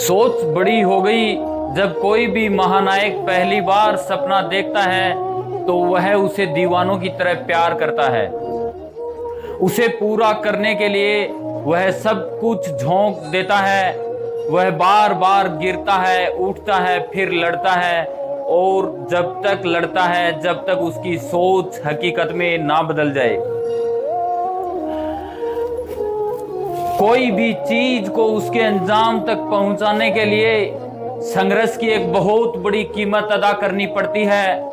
सोच बड़ी हो गई। जब कोई भी महानायक पहली बार सपना देखता है तो वह उसे दीवानों की तरह प्यार करता है। उसे पूरा करने के लिए वह सब कुछ झोंक देता है। वह बार बार गिरता है, उठता है, फिर लड़ता है, और जब तक लड़ता है जब तक उसकी सोच हकीकत में ना बदल जाए। कोई भी चीज को उसके अंजाम तक पहुंचाने के लिए संघर्ष की एक बहुत बड़ी कीमत अदा करनी पड़ती है।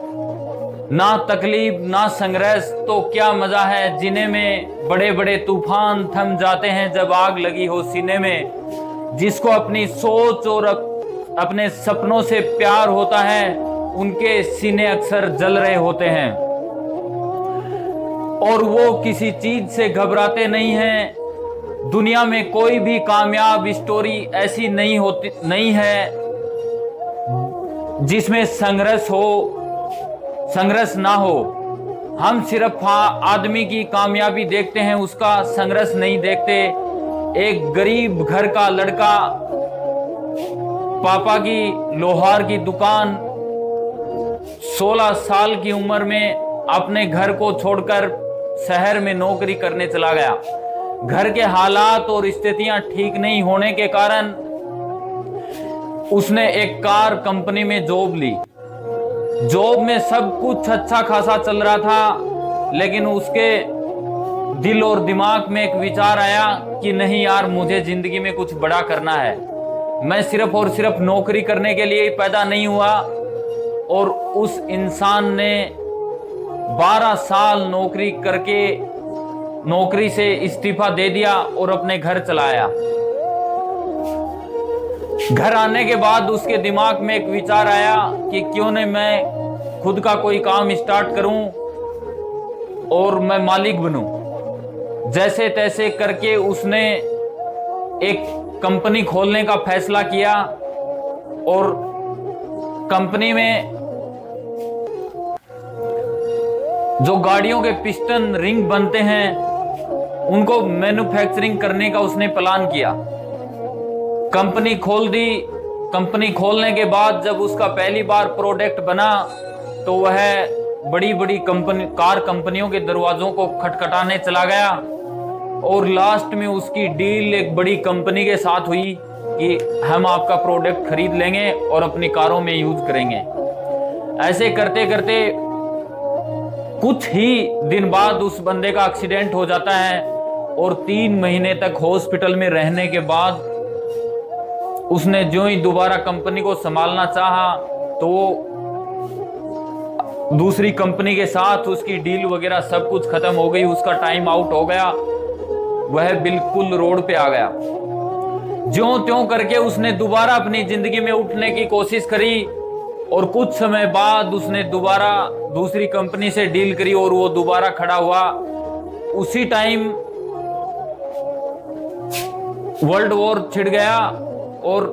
ना तकलीफ ना संघर्ष तो क्या मजा है जीने में। बड़े बड़े तूफान थम जाते हैं जब आग लगी हो सीने में। जिसको अपनी सोच और अपने सपनों से प्यार होता है उनके सीने अक्सर जल रहे होते हैं, और वो किसी चीज से घबराते नहीं हैं। दुनिया में कोई भी कामयाब स्टोरी ऐसी नहीं है जिसमें संघर्ष ना हो। हम सिर्फ आदमी की कामयाबी देखते हैं, उसका संघर्ष नहीं देखते। एक गरीब घर का लड़का, पापा की लोहार की दुकान, 16 साल की उम्र में अपने घर को छोड़कर शहर में नौकरी करने चला गया। घर के हालात और स्थितियां ठीक नहीं होने के कारण उसने एक कार कंपनी में जॉब ली। जॉब में सब कुछ अच्छा खासा चल रहा था, लेकिन उसके दिल और दिमाग में एक विचार आया कि नहीं यार, मुझे जिंदगी में कुछ बड़ा करना है। मैं सिर्फ और सिर्फ नौकरी करने के लिए ही पैदा नहीं हुआ। और उस इंसान ने 12 साल नौकरी करके नौकरी से इस्तीफा दे दिया और अपने घर चलाया। घर आने के बाद उसके दिमाग में एक विचार आया कि क्यों नहीं मैं खुद का कोई काम स्टार्ट करूं और मैं मालिक बनूं। जैसे तैसे करके उसने एक कंपनी खोलने का फैसला किया, और कंपनी में जो गाड़ियों के पिस्टन रिंग बनते हैं उनको मैन्युफैक्चरिंग करने का उसने प्लान किया। कंपनी खोल दी। कंपनी खोलने के बाद जब उसका पहली बार प्रोडक्ट बना तो वह बड़ी बड़ी कार कंपनियों के दरवाजों को खटखटाने चला गया, और लास्ट में उसकी डील एक बड़ी कंपनी के साथ हुई कि हम आपका प्रोडक्ट खरीद लेंगे और अपनी कारों में यूज करेंगे। ऐसे करते करते कुछ ही दिन बाद उस बंदे का एक्सीडेंट हो जाता है, और 3 महीने तक हॉस्पिटल में रहने के बाद उसने जो ही दोबारा कंपनी को संभालना चाहा तो दूसरी कंपनी के साथ उसकी डील वगैरह सब कुछ खत्म हो गई। उसका टाइम आउट हो गया, वह बिल्कुल रोड पे आ गया। ज्यों त्यों करके उसने दोबारा अपनी जिंदगी में उठने की कोशिश करी, और कुछ समय बाद उसने दोबारा दूसरी कंपनी से डील करी और वो दोबारा खड़ा हुआ। उसी टाइम वर्ल्ड वॉर छिड़ गया और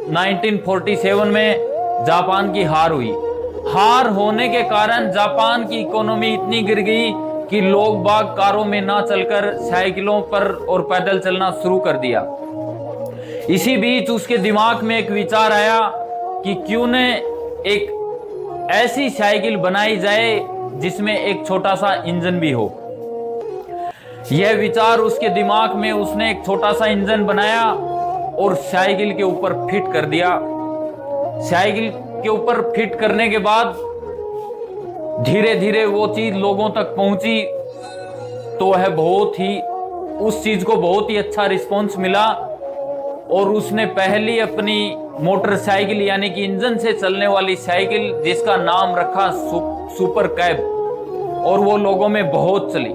1947 में जापान की हार हुई। हार होने के कारण जापान की इकोनॉमी इतनी गिर गई कि लोग बाग कारों में ना चलकर साइकिलों पर और पैदल चलना शुरू कर दिया। इसी बीच उसके दिमाग में एक विचार आया कि क्यों न एक ऐसी साइकिल बनाई जाए जिसमें एक छोटा सा इंजन भी हो। यह विचार उसके दिमाग में, उसने एक छोटा सा इंजन बनाया और साइकिल के ऊपर फिट कर दिया। साइकिल के ऊपर फिट करने के बाद धीरे धीरे वो चीज लोगों तक पहुंची, तो वह उस चीज को बहुत ही अच्छा रिस्पॉन्स मिला, और उसने पहली अपनी मोटरसाइकिल यानी कि इंजन से चलने वाली साइकिल जिसका नाम रखा सुपर कैब, और वो लोगों में बहुत चली।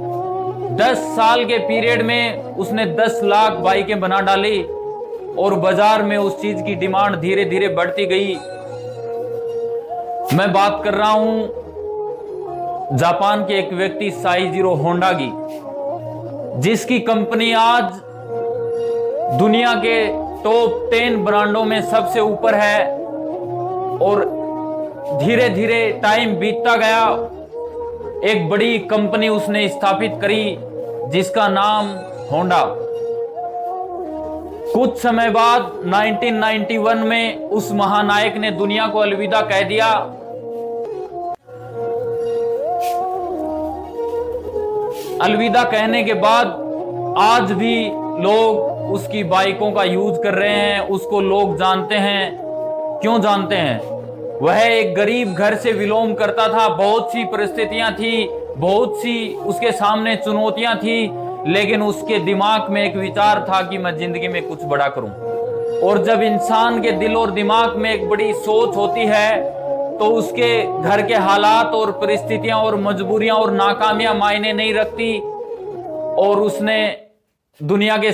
10 साल के पीरियड में उसने 10 लाख बाइकें बना डाली, और बाजार में उस चीज की डिमांड धीरे धीरे बढ़ती गई। मैं बात कर रहा हूं जापान के एक व्यक्ति साइजीरो होंडा की, जिसकी कंपनी आज दुनिया के टॉप 10 ब्रांडों में सबसे ऊपर है। और धीरे धीरे टाइम बीतता गया, एक बड़ी कंपनी उसने स्थापित करी जिसका नाम होंडा। कुछ समय बाद 1991 में उस महानायक ने दुनिया को अलविदा कह दिया। अलविदा कहने के बाद आज भी लोग उसकी बाइकों का यूज कर रहे हैं, उसको लोग जानते हैं। क्यों जानते हैं? वह एक गरीब घर से बिलोंग करता था, बहुत सी परिस्थितियां थी, बहुत सी उसके सामने चुनौतियां थी, लेकिन उसके दिमाग में एक विचार था कि मैं जिंदगी में कुछ बड़ा करूं। और जब इंसान के दिल और दिमाग में एक बड़ी सोच होती है तो उसके घर के हालात और परिस्थितियां और मजबूरियां और नाकामियां मायने नहीं रखती। और उसने दुनिया के